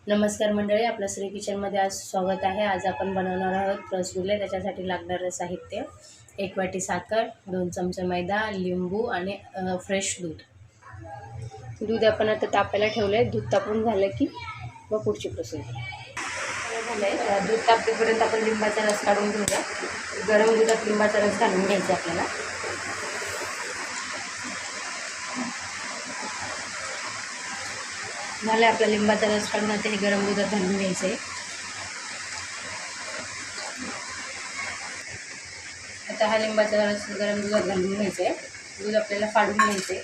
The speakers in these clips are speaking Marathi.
नमस्कार मंडळी, आपलं श्री किचनमध्ये आज स्वागत आहे। आज आपण बनवणार आहोत रसगुल्ले। त्याच्यासाठी लागणारं साहित्य 1 वाटी साखर, 2 चमचे मैदा, लिंबू आणि फ्रेश दूध आपण आता तापायला ठेवले। दूध तापून झालं की मग पुढची प्रोसेस झालंय। दूध तापेपर्यंत आपण लिंबाचा रस काढून घेऊया। गरम दुधात लिंबाचा रस घालून घ्यायचा आपल्याला। झालं आपला लिंबाचा रस काढून आता हे गरम दुधात घालून घ्यायचं आहे। आता हा लिंबाचा रस गरम दुधात घालून घ्यायचा आहे। दूध आपल्याला फाडून घ्यायचं आहे।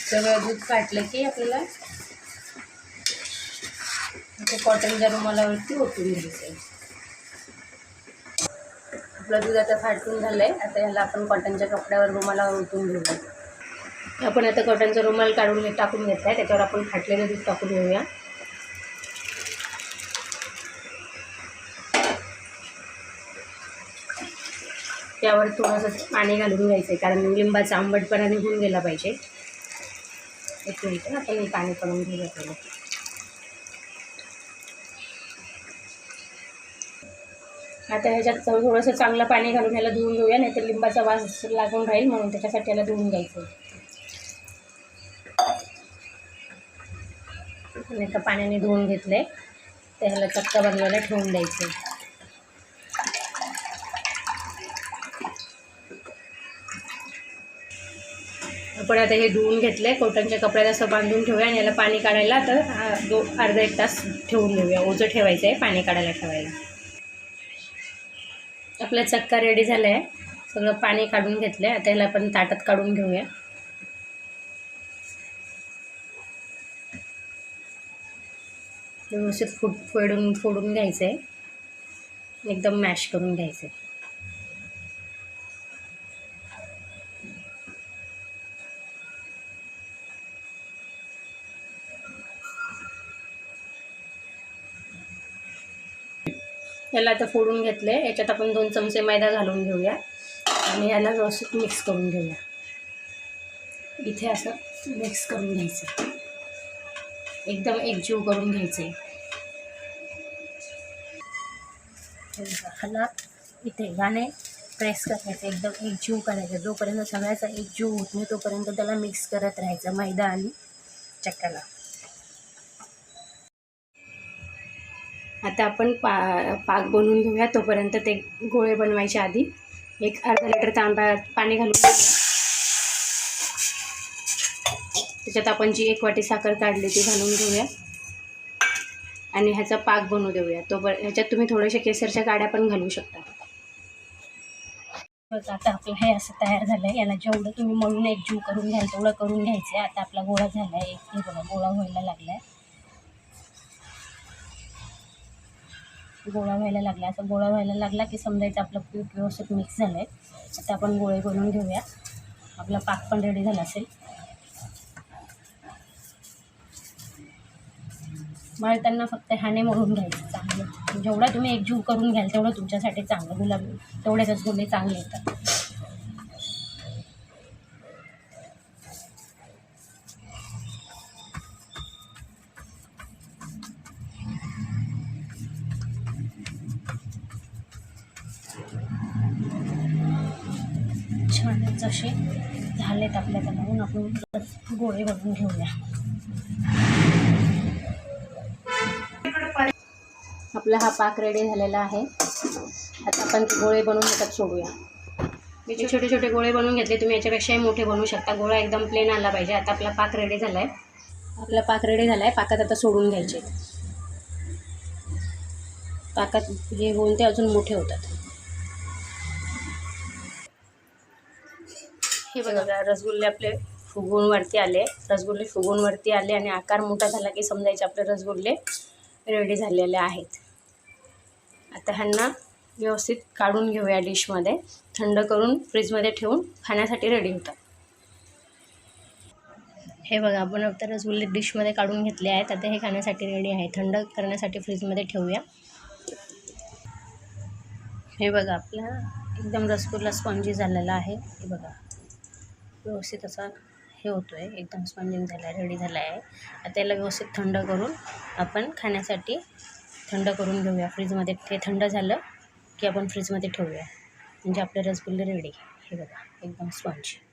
सगळं दूध फाटलं की आपल्याला कॉटनच्या रुमालावरती ओतून घ्यायचं आहे। आपलं दूध आता फाटून झालंय। आता ह्याला आपण कॉटनच्या कपड्यावर रुमालावर ओतून घेऊया। आपण आता कॉटनचा रुमाल टाकून घेतलाय। त्याच्यावर आपण फाटलेलं दूध टाकून घेऊया। त्यावर थोडंसं पाणी घालून घ्यायचं आहे, कारण लिंबाचा आंबटपणा निघून गेला पाहिजे। एक मिनिट आपण पाणी काढून घेऊया पहिलं। आता ह्याच्यात थोडंसं चांगलं पाणी घालून ह्याला धुवून घेऊया, नाहीतर लिंबाचा वास लागून राहील, म्हणून त्याच्यासाठी याला धुवून घ्यायचं। आणि एका पाण्याने धुवून घेतले तर ह्याला चक्का बनवायला ठेवून द्यायचं। आपण आता हे धुवून घेतले, कॉटनच्या कपड्याला असं बांधून ठेवूया आणि याला पाणी काढायला तर अर्धा एक तास ठेवून घेऊया। ओझं ठेवायचं आहे पाणी काढायला ठेवायला। आपला चक्का रेडी झाला आहे। सगळं पाणी काढून घेतलं आहे। आता ह्याला आपण ताटात काढून घेऊया। व्यवस्थित फोडून घ्यायचं आहे, एकदम मॅश करून घ्यायचं आहे। याला आता फोडून घेतले। याच्यात आपण 2 चमचे मैदा घालून घेऊया आणि याला व्यवस्थित मिक्स करून घेऊया। इथे असं मिक्स करून घ्यायचं, एकदम एकजीव करून घ्यायचं। ह्याला इथे गाणे प्रेस करायचं, एकदम एकजीव करायचं। जोपर्यंत सगळ्याचा एकजीव होत नाही तोपर्यंत त्याला मिक्स करत राहायचं, मैदा आणि चक्क्याला। आता आपण पाक बनवून घेऊया। तोपर्यंत ते गोळे बनवायच्या आधी एक अर्धा लिटर पाणी घालून त्याच्यात आपण जी 1 वाटी साखर काढली ती घालून घेऊया आणि ह्याचा पाक बनवू देऊया। ह्याच्यात तुम्ही थोडेसे केसरच्या काड्या पण घालू शकता। आता आपलं हे असं तयार झालं आहे। याला जेवढं तुम्ही मळून एकजीव करून घ्याल तेवढं करून घ्यायचं आहे। आता आपला गोळा झाला आहे, हे बघा गोळा व्हायला लागला आहे। असं गोळा व्हायला लागला की समजायचं आपलं पीठ व्यवस्थित मिक्स झालं आहे। आता आपण गोळे बनवून घेऊया। आपला पाक पण रेडी झाला असेल। मळताना फक्त ह्याने मळून घ्यायचं चांगलं। जेवढा तुम्ही एकजीव करून घ्याल तेवढं तुमच्यासाठी चांगलं, गुलाब तेवढेच रसगुल्ले चांगले येतात। छान जसे झालेत आपल्याला म्हणून आपण गोळे बनवून घेऊया। आपला हा पाक रेडी झालेला आहे। आता आपण गोळे बनवून ह्याच्यात सोडूया। मी छोटे छोटे गोळे बनवून घेतले, तुम्ही याच्यापेक्षाही मोठे बनवू शकता। गोळा एकदम प्लेन आला पाहिजे। आता आपला पाक रेडी झाला आहे। पाकात आता सोडून घ्यायचे। पाकात जे होऊन ते अजून मोठे होतात। हे बघा रसगुल्ले आपले फुगून वरती आले। आणि आकार मोठा झाला की समजायचे आपले रसगुल्ले रेडी झालेले आहेत। आता ह्यांना व्यवस्थित काढून घेऊया डिशमध्ये, थंड करून फ्रीजमध्ये ठेवून खाण्यासाठी रेडी होतात। हे बघा, आपण आता रसगुल्ले डिशमध्ये काढून घेतले आहेत. आता हे खाण्यासाठी रेडी आहे. थंड करण्यासाठी फ्रीजमध्ये ठेवूया. हे बघा, आपला एकदम रसगुल्ला स्पॉन्जी झालेला आहे. हे बघा, व्यवस्थित असा हे होतो आहे, एकदम स्पॉन्जिंग झाला आहे, रेडी झाला आहे. आता त्याला व्यवस्थित थंड करून आपण खाण्यासाठी थंड करून घेऊया फ्रीजमध्ये. ते थंड झालं की आपण फ्रीजमध्ये ठेवूया, म्हणजे आपले रसगुल्ले रेडी. हे बघा, एकदम स्पॉन्जी.